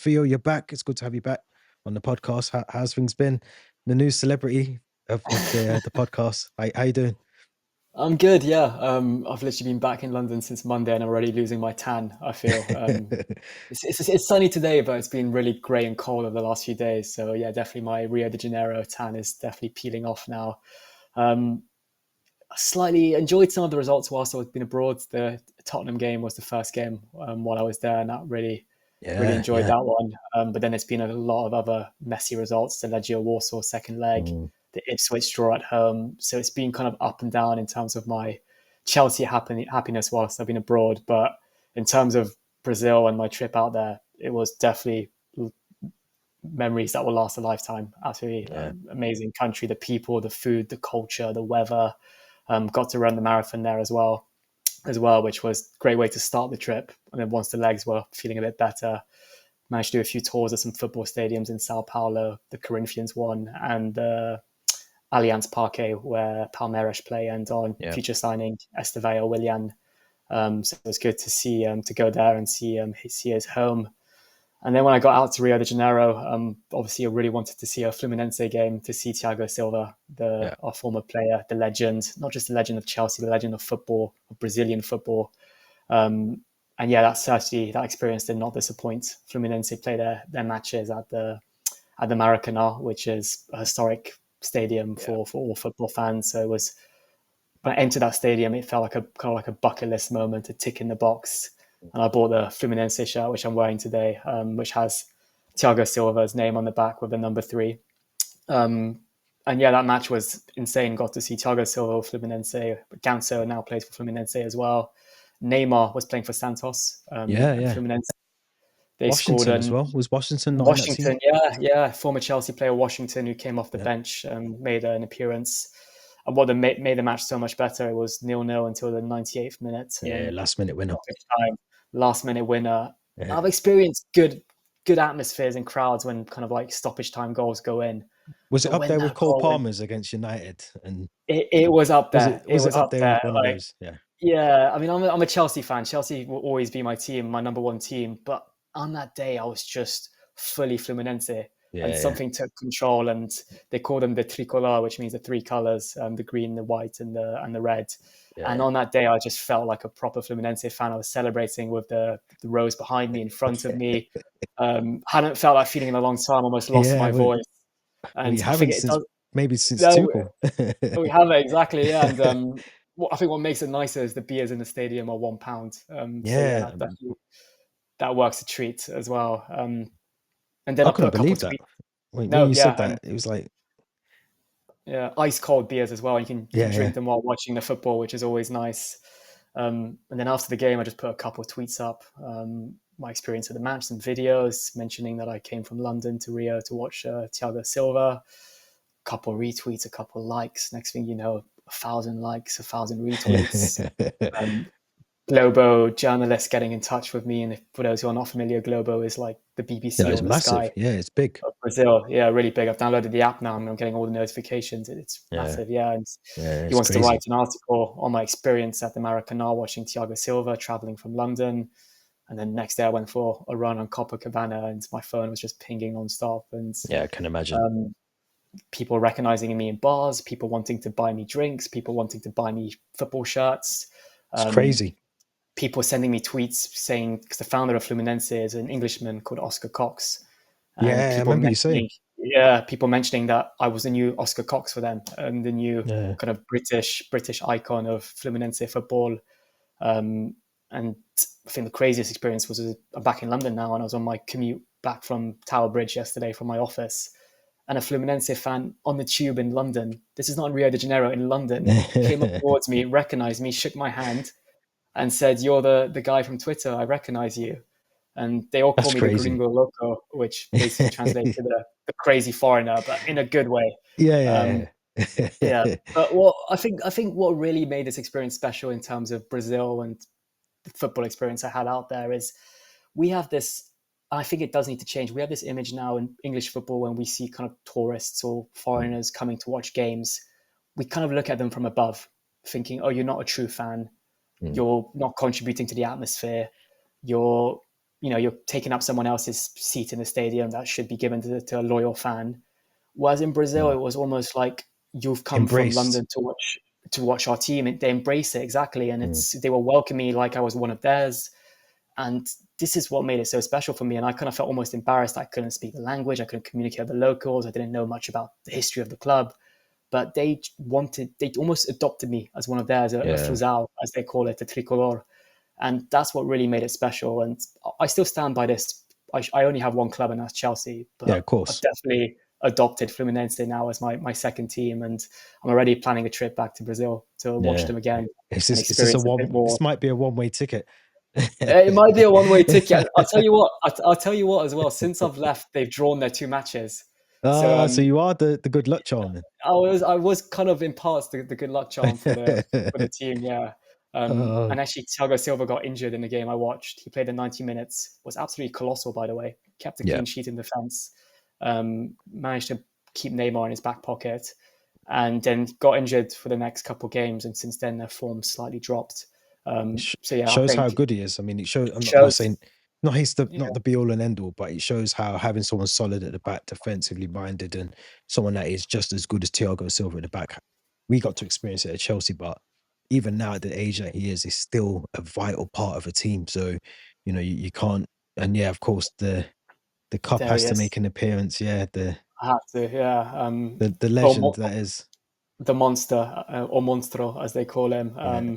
Theo, you're back. It's good to have you back on the podcast. How's things been? The new celebrity of the podcast. How you doing? I'm good, yeah. I've literally been back in London since Monday, and I'm already losing my tan. I feel it's sunny today, but it's been really grey and cold over the last few days. So yeah, definitely my Rio de Janeiro tan is definitely peeling off now. Um, I slightly enjoyed some of the results whilst I've been abroad. The Tottenham game was the first game while I was there, and that really Yeah, enjoyed yeah. that one. But then it's been a lot of other messy results. The Legia Warsaw second leg, Mm, the Ipswich draw at home. So it's been kind of up and down in terms of my Chelsea happiness whilst I've been abroad. But in terms of Brazil and my trip out there, it was definitely memories that will last a lifetime. Absolutely yeah. amazing country, the people, the food, the culture, the weather. Got to run the marathon there as well, which was a great way to start the trip. And then once the legs were feeling a bit better, managed to do a few tours of some football stadiums in Sao Paulo, the Corinthians one, and Allianz Parque, where Palmeiras play, and on Yeah. future signing Estevao Willian. So it was good to see to go there and see his home. And then when I got out to Rio de Janeiro, obviously I really wanted to see a Fluminense game, to see Thiago Silva, Yeah. our former player, the legend, not just the legend of Chelsea, the legend of football, of Brazilian football. Um, and yeah, that experience did not disappoint. Fluminense play their matches at the Maracanã, which is a historic stadium Yeah. for all football fans. So it was, when I entered that stadium, it felt like a kind of like a bucket list moment, a tick in the box. And I bought the Fluminense shirt, which I'm wearing today, which has Thiago Silva's name on the back with the number 3. Um, and yeah, that match was insane. Got to see Thiago Silva, Fluminense. Ganso now plays for Fluminense as well. Neymar was playing for Santos Yeah, and yeah. Fluminense. They scored Washington as an well. Was Washington not in that team? Washington, yeah, former Chelsea player Washington, who came off the Yeah. bench and made an appearance. And what made the match so much better, it was 0-0 until the 98th minute, Yeah, last minute winner. stoppage time, last minute winner. I've Yeah. experienced good atmospheres and crowds when kind of like stoppage time goals go in, Was it but up when there with that Cole goal went, Palmer's against United? And it was up was there. it It was it was up up there there. with one of Like, those? Yeah. yeah, I mean, I'm a Chelsea fan. Chelsea will always be my team, my number one team. But on that day, I was just fully Fluminense, and Yeah, yeah. something took control. And they call them the tricolor, which means the three colors: the green, the white, and the red. And Yeah. on that day, I just felt like a proper Fluminense fan. I was celebrating with the rows behind me, in front of me. Hadn't felt that feeling in a long time. Almost lost Yeah. my voice, We and I think haven't it since does. maybe since No, Tuchel. we have it exactly, yeah. And I think what makes it nicer is the beers in the stadium are £1. So yeah, Yeah, that works a treat as well. And then I I put couldn't a couple believe of that. tweets. When No, you said yeah, that, and it was like, yeah, ice cold beers as well. You can yeah, yeah. drink them while watching the football, which is always nice. And then after the game, I just put a couple of tweets up. My experience at the match, some videos mentioning that I came from London to Rio to watch Thiago Silva. Couple retweets, a couple likes. Next thing you know, 1,000 likes, 1,000 retweets. Um, Globo journalists getting in touch with me, and for those who are not familiar, Globo is like the Yeah, BBC it's or the Sky massive. Yeah, it's big. of Brazil. Yeah, really big. I've downloaded the app now, and I'm getting all the notifications. It's Yeah, massive. Yeah, and yeah, he it's wants to write crazy. an article on my experience at the Maracanã watching Thiago Silva traveling from London. And then next day I went for a run on Copacabana, and my phone was just pinging nonstop. And Yeah, I can imagine. um, people recognizing me in bars, people wanting to buy me drinks, people wanting to buy me football shirts, It's um, crazy. people sending me tweets saying, because the founder of Fluminense is an Englishman called Oscar Cox, and Yeah, I remember you saying. people mentioning that I was the new Oscar Cox for them, and the new Yeah, kind of British icon of Fluminense football. Um, and I think the craziest experience was I'm back in London now, and I was on my commute back from Tower Bridge yesterday from my office, and a Fluminense fan on the tube in London. This is not in Rio de Janeiro, in London. Came up towards me, recognized me, shook my hand, and said, "You're the guy from Twitter. I recognize you." And they all call that's me the crazy. Gringo Loco, which basically translates Yeah, to the crazy foreigner, but in a good way. Um, yeah, yeah, yeah. but what I think what really made this experience special in terms of Brazil and the football experience I had out there is we have this. I think it does need to change. We have this image now in English football when we see kind of tourists or Mm, foreigners coming to watch games, we kind of look at them from above, thinking, "Oh, you're not a true fan. mm. You're not contributing to the atmosphere. You're you're taking up someone else's seat in the stadium that should be given to a loyal fan. Whereas in Brazil, Mm. it was almost like you've come from Embraced. London to watch our team. And they embrace it exactly, and Mm. they will welcome me like I was one of theirs. And this is what made it so special for me. And I kind of felt almost embarrassed. I couldn't speak the language. I couldn't communicate with the locals. I didn't know much about the history of the club. But they almost adopted me as one of theirs, a Yeah. Fusal, as they call it, a tricolor. And that's what really made it special. And I still stand by this. I only have one club, and that's Chelsea. Yeah, But of I've course. definitely adopted Fluminense now as my second team. And I'm already planning a trip back to Brazil to watch Yeah. them again and It's just a experience a bit one. more. This might be a one-way ticket. It might be a one-way ticket. I'll tell you what. I'll tell you what as well. Since I've left, they've drawn their 2 matches. So So you are the good luck charm then. I was kind of in parts the good luck charm for the team, yeah. Oh, And actually, Thiago Silva got injured in the game I watched. He played in 90 minutes. Was absolutely colossal, by the way. Kept a yeah. clean sheet in defence. Managed to keep Neymar in his back pocket, and then got injured for the next couple of games. And since then, their form slightly dropped. So yeah, I Shows how think good he is. I mean, it shows. I'm not shows. saying not he's Yeah, not the be all and end all, but it shows how having someone solid at the back, defensively minded, and someone that is just as good as Thiago Silva at the back. We got to experience it at Chelsea, but even now at the age that he is, he's still a vital part of a team. So, you can't. And yeah, of course, the cup there has he to is. make an appearance. Yeah, I have to. Yeah. the Well, legend that is. the monster, or monstro as they call him. Yeah,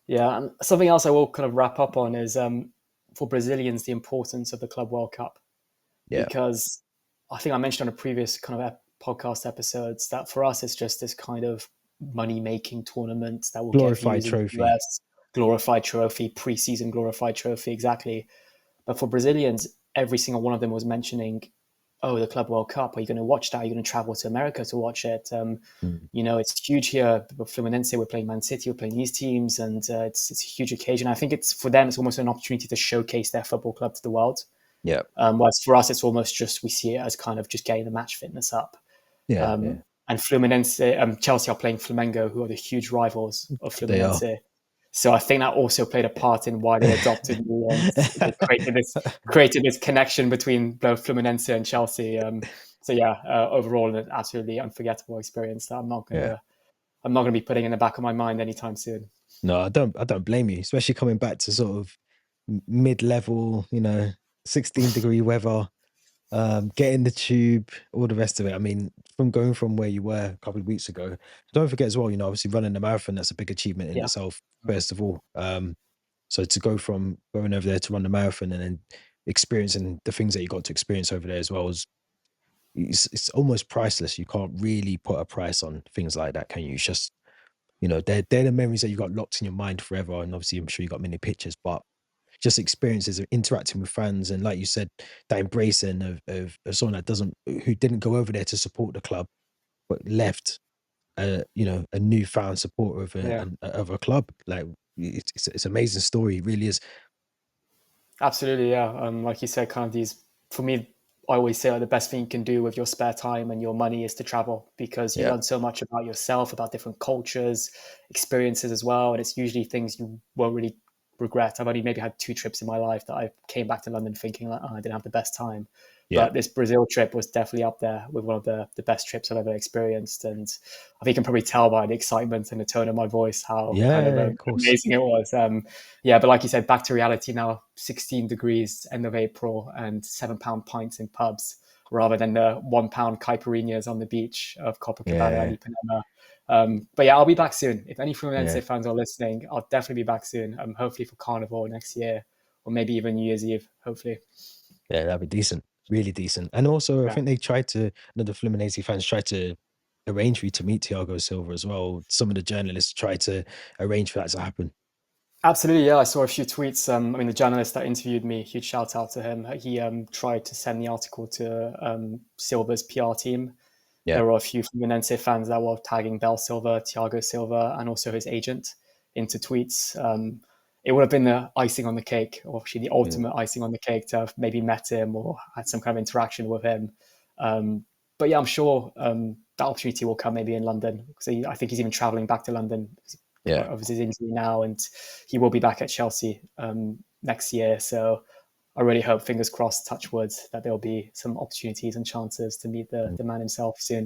Yeah, and something else I will kind of wrap up on is, for Brazilians, the importance of the Club World Cup, yeah. because I think I mentioned on a previous kind of podcast episodes that for us it's just this kind of money making tournament that will get Glorified views in the trophy. US, glorified trophy, preseason glorified trophy, exactly. But for Brazilians, every single one of them was mentioning, oh, the Club World Cup. Are you going to watch that? Are you going to travel to America to watch it? Mm. It's huge here. Fluminense, we're playing Man City, we're playing these teams, and it's a huge occasion. I think it's for them, it's almost an opportunity to showcase their football club to the world. Yeah, Whereas for us, it's almost just we see it as kind of just getting the match fitness up. yeah, yeah. Um, and Fluminense, Chelsea are playing Flamengo, who are the huge rivals of They are. Fluminense. So I think that also played a part in why they adopted me, and they created this connection between both Fluminense and Chelsea. So yeah, overall, an absolutely unforgettable experience that Yeah. I'm not gonna be putting in the back of my mind anytime soon. No, I don't blame you, especially coming back to sort of mid-level, 16-degree weather, getting the tube, all the rest of it. I mean, from going from where you were a couple of weeks ago, don't forget as well, obviously running the marathon, that's a big achievement in Yeah, itself, first of all. So to go from going over there to run the marathon and then experiencing the things that you got to experience over there as well is it's almost priceless. You can't really put a price on things like that, can you? It's just, they're the memories that you got locked in your mind forever. And obviously, I'm sure you got many pictures, but just experiences of interacting with fans and, like you said, that embracing of someone that doesn't, who didn't go over there to support the club, but left, a newfound supporter of yeah. of a club. Like it's an amazing story. It really is. Absolutely, yeah. Like you said, kind of these, for me, I always say like, the best thing you can do with your spare time and your money is to travel, because you Yeah, learn so much about yourself, about different cultures, experiences as well. And it's usually things you won't really regret. I've only maybe had 2 trips in my life that I came back to London thinking like, oh, I didn't have the best time. yeah, But this Brazil trip was definitely up there with one of the best trips I've ever experienced. And I think you can probably tell by the excitement and the tone of my voice how kind of yeah. Of course. amazing it was. Yeah, but like you said, back to reality now. 16 degrees, end of April, and £7 pints in pubs rather than the £1 caipirinhas on the beach of Copacabana and Yeah, Ipanema. But yeah, I'll be back soon. If any yeah, Fluminense fans are listening, I'll definitely be back soon. Hopefully for Carnival next year, or maybe even New Year's Eve. Hopefully, yeah. That'd be decent, really decent. And also, I yeah. think the Fluminense fans tried to arrange for you to meet Thiago Silva as well. Some of the journalists tried to arrange for that to happen. Absolutely, yeah. I saw a few tweets. I mean, the journalist that interviewed me, huge shout out to him. He tried to send the article to Silva's PR team. Yeah. There were a few Fluminense fans that were tagging Bell Silva, Thiago Silva, and also his agent into tweets. It would have been the icing on the cake, or actually the Mm. ultimate icing on the cake, to have maybe met him or had some kind of interaction with him. But yeah, I'm sure that opportunity will come maybe in London, because I think he's even traveling back to London Yeah. of his injury now, and he will be back at Chelsea next year. So I really hope, fingers crossed, touch wood, that there'll be some opportunities and chances to meet the man himself soon.